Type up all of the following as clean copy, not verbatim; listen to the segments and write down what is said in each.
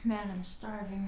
Man, I'm starving.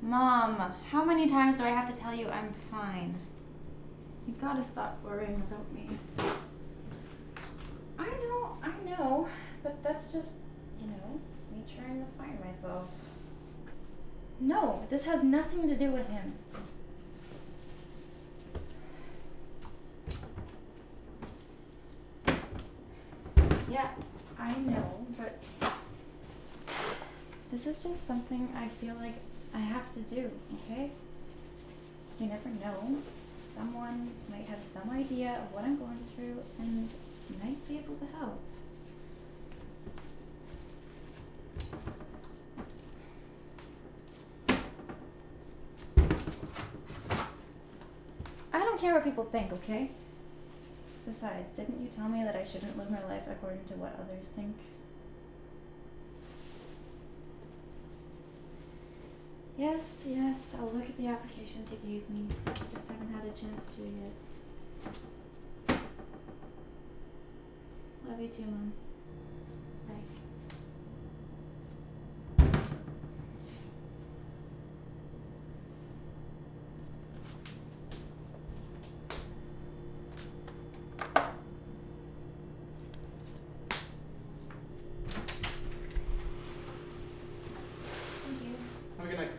Mom, how many times do I have to tell you I'm fine? You gotta stop worrying about me. I know, but that's just, me trying to find myself. No, this has nothing to do with him. Yeah, I know, but this is just something I feel like I have to do, okay? You never know. Someone might have some idea of what I'm going through and might be able to help. I don't care what people think, okay? Besides, didn't you tell me that I shouldn't live my life according to what others think? Yes, I'll look at the applications you gave me. Just haven't had a chance to yet. Love you too, Mom. Bye. Thank you. Have a good night.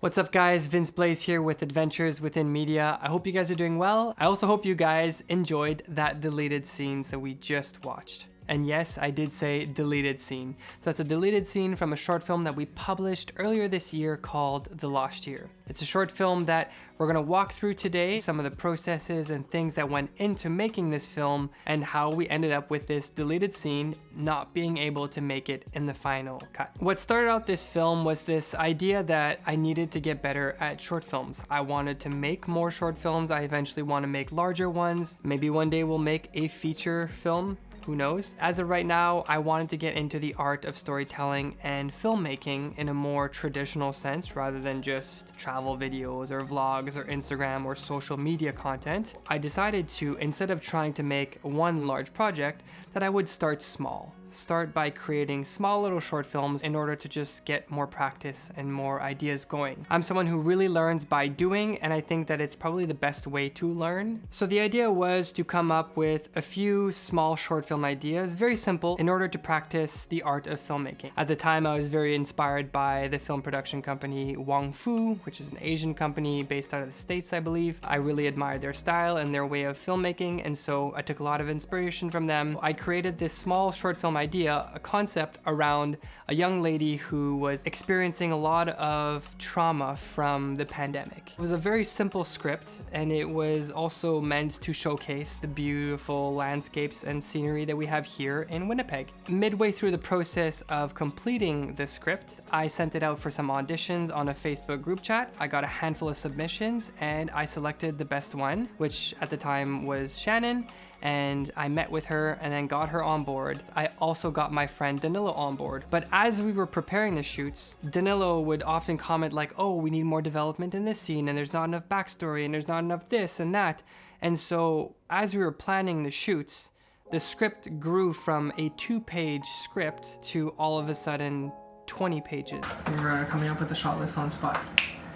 What's up guys, Vince Blais here with Adventures Within Media. I hope you guys are doing well. I also hope you guys enjoyed that deleted scenes that we just watched. And yes, I did say deleted scene. So that's a deleted scene from a short film that we published earlier this year called The Lost Year. It's a short film that we're gonna walk through today, some of the processes and things that went into making this film and how we ended up with this deleted scene not being able to make it in the final cut. What started out this film was this idea that I needed to get better at short films. I wanted to make more short films. I eventually want to make larger ones. Maybe one day we'll make a feature film. Who knows? As of right now, I wanted to get into the art of storytelling and filmmaking in a more traditional sense rather than just travel videos or vlogs or Instagram or social media content. I decided to, instead of trying to make one large project, that I would start small. Start by creating small little short films in order to just get more practice and more ideas going. I'm someone who really learns by doing, and I think that it's probably the best way to learn. So the idea was to come up with a few small short film ideas, very simple, in order to practice the art of filmmaking. At the time, I was very inspired by the film production company Wong Fu, which is an Asian company based out of the States, I believe. I really admired their style and their way of filmmaking, and so I took a lot of inspiration from them. I created this small short film film idea, a concept around a young lady who was experiencing a lot of trauma from the pandemic. It was a very simple script, and it was also meant to showcase the beautiful landscapes and scenery that we have here in Winnipeg. Midway through the process of completing the script, I sent it out for some auditions on a Facebook group chat. I got a handful of submissions, and I selected the best one, which at the time was Shannon, and I met with her and then got her on board. I also got my friend Danilo on board. But as we were preparing the shoots, Danilo would often comment like, oh, we need more development in this scene, and there's not enough backstory, and there's not enough this and that. And so as we were planning the shoots, the script grew from a 2-page script to all of a sudden 20 pages. We're coming up with a shot list on spot.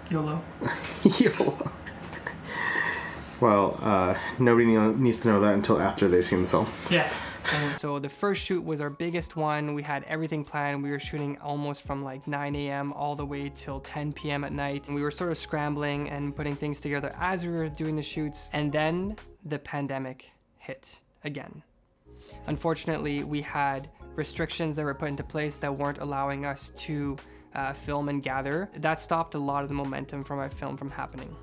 YOLO. YOLO. Well, nobody needs to know that until after they've seen the film. Yeah. And so the first shoot was our biggest one. We had everything planned. We were shooting almost from like 9 a.m. all the way till 10 p.m. at night. And we were sort of scrambling and putting things together as we were doing the shoots. And then the pandemic hit again. Unfortunately, we had restrictions that were put into place that weren't allowing us to film and gather. That stopped a lot of the momentum from our film from happening.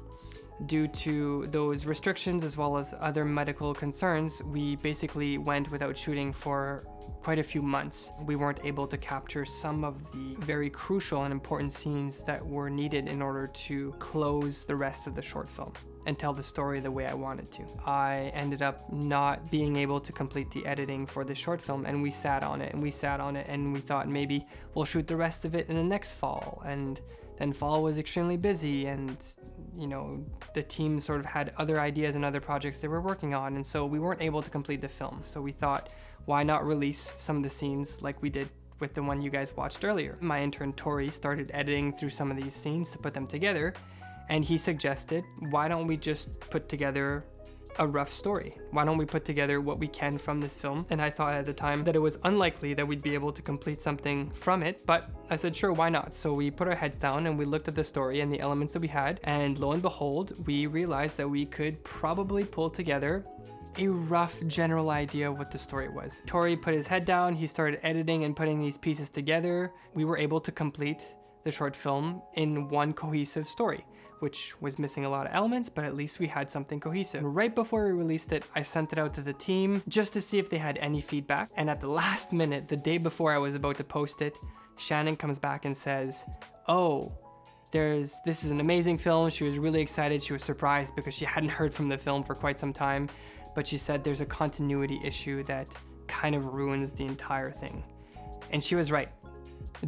Due to those restrictions as well as other medical concerns, we basically went without shooting for quite a few months. We weren't able to capture some of the very crucial and important scenes that were needed in order to close the rest of the short film and tell the story the way I wanted to. I ended up not being able to complete the editing for the short film, and we sat on it and we sat on it, and we thought maybe we'll shoot the rest of it in the next fall. And then fall was extremely busy, and you know, the team sort of had other ideas and other projects they were working on, and so we weren't able to complete the film. So we thought, why not release some of the scenes like we did with the one you guys watched earlier. My intern Tory started editing through some of these scenes to put them together, and he suggested, why don't we just put together a rough story? Why don't we put together what we can from this film? And I thought at the time that it was unlikely that we'd be able to complete something from it, but I said, sure, why not? So we put our heads down and we looked at the story and the elements that we had, and lo and behold, we realized that we could probably pull together a rough general idea of what the story was. Tory put his head down, he started editing and putting these pieces together. We were able to complete the short film in one cohesive story, which was missing a lot of elements, but at least we had something cohesive. Right before we released it, I sent it out to the team just to see if they had any feedback. And at the last minute, the day before I was about to post it, Shannon comes back and says, oh, this is an amazing film. She was really excited. She was surprised because she hadn't heard from the film for quite some time. But she said there's a continuity issue that kind of ruins the entire thing. And she was right,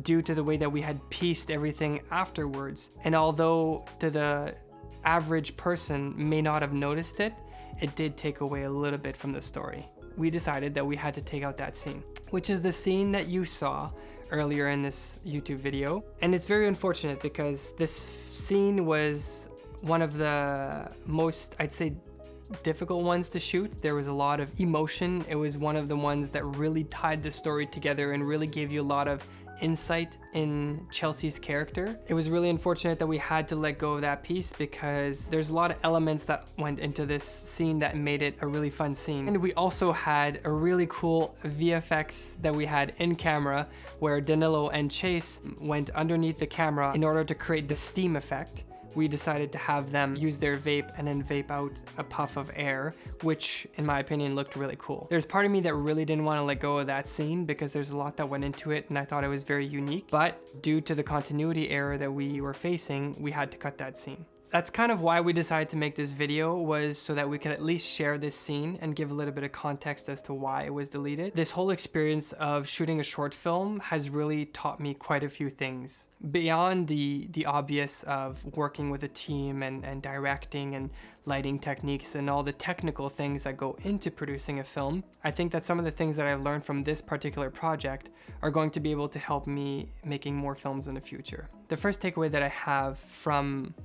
due to the way that we had pieced everything afterwards. And although to the average person may not have noticed it, it did take away a little bit from the story. We decided that we had to take out that scene, which is the scene that you saw earlier in this YouTube video. And it's very unfortunate because this scene was one of the most, I'd say, difficult ones to shoot. There was a lot of emotion. It was one of the ones that really tied the story together and really gave you a lot of insight in Chelsea's character. It was really unfortunate that we had to let go of that piece because there's a lot of elements that went into this scene that made it a really fun scene. And we also had a really cool VFX that we had in camera where Danilo and Chase went underneath the camera in order to create the steam effect. We decided to have them use their vape and then vape out a puff of air, which in my opinion looked really cool. There's part of me that really didn't want to let go of that scene because there's a lot that went into it and I thought it was very unique, but due to the continuity error that we were facing, we had to cut that scene. That's kind of why we decided to make this video, was so that we could at least share this scene and give a little bit of context as to why it was deleted. This whole experience of shooting a short film has really taught me quite a few things. Beyond the obvious of working with a team and directing and lighting techniques and all the technical things that go into producing a film, I think that some of the things that I've learned from this particular project are going to be able to help me making more films in the future. The first takeaway that I have from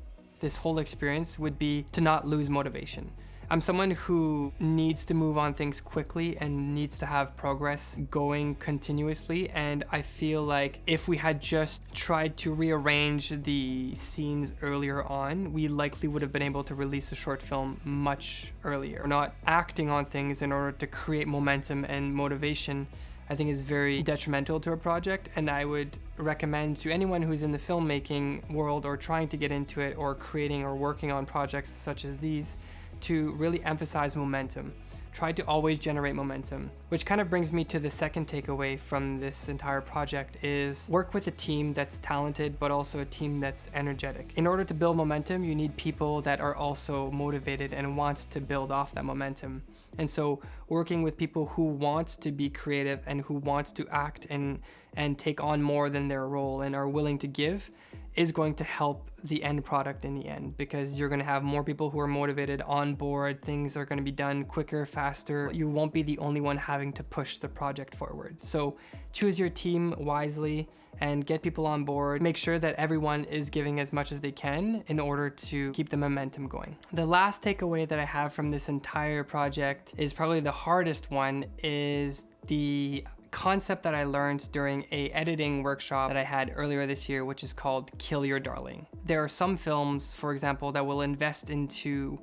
this whole experience would be to not lose motivation. I'm someone who needs to move on things quickly and needs to have progress going continuously, and I feel like if we had just tried to rearrange the scenes earlier on, we likely would have been able to release a short film much earlier. We're not acting on things in order to create momentum and motivation I think is very detrimental to a project, and I would recommend to anyone who's in the filmmaking world or trying to get into it or creating or working on projects such as these to really emphasize momentum. Try to always generate momentum, which kind of brings me to the second takeaway from this entire project is work with a team that's talented, but also a team that's energetic. In order to build momentum, you need people that are also motivated and wants to build off that momentum. And so working with people who want to be creative and who want to act and take on more than their role and are willing to give is going to help the end product in the end, because you're going to have more people who are motivated on board. Things are going to be done quicker, faster. You won't be the only one having to push the project forward. So choose your team wisely and get people on board. Make sure that everyone is giving as much as they can in order to keep the momentum going. The last takeaway that I have from this entire project is probably the hardest one, is the concept that I learned during a editing workshop that I had earlier this year, which is called Kill Your Darling. There are some films, for example, that will invest into,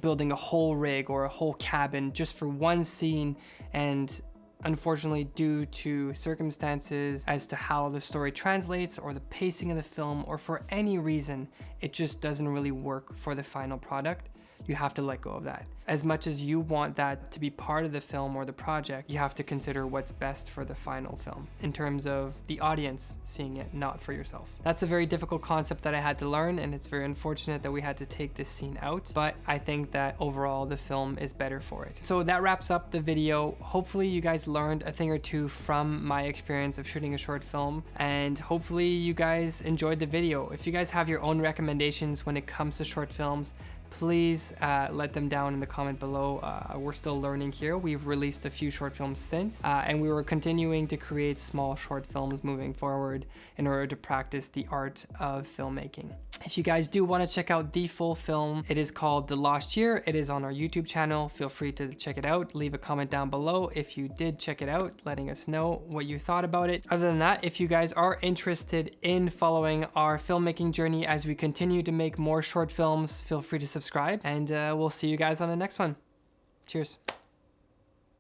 building a whole rig or a whole cabin just for one scene, and unfortunately, due to circumstances as to how the story translates or the pacing of the film, or for any reason, it just doesn't really work for the final product. You have to let go of that. As much as you want that to be part of the film or the project, you have to consider what's best for the final film in terms of the audience seeing it, not for yourself. That's a very difficult concept that I had to learn, and it's very unfortunate that we had to take this scene out, but I think that overall the film is better for it. So that wraps up the video. Hopefully you guys learned a thing or two from my experience of shooting a short film, and hopefully you guys enjoyed the video. If you guys have your own recommendations when it comes to short films, please let them down in the comment below. We're still learning here. We've released a few short films since, and we were continuing to create small short films moving forward in order to practice the art of filmmaking. If you guys do want to check out the full film, it is called The Lost Year. It is on our YouTube channel. Feel free to check it out. Leave a comment down below if you did check it out, letting us know what you thought about it. Other than that, if you guys are interested in following our filmmaking journey as we continue to make more short films, feel free to subscribe, and we'll see you guys on the next one. Cheers.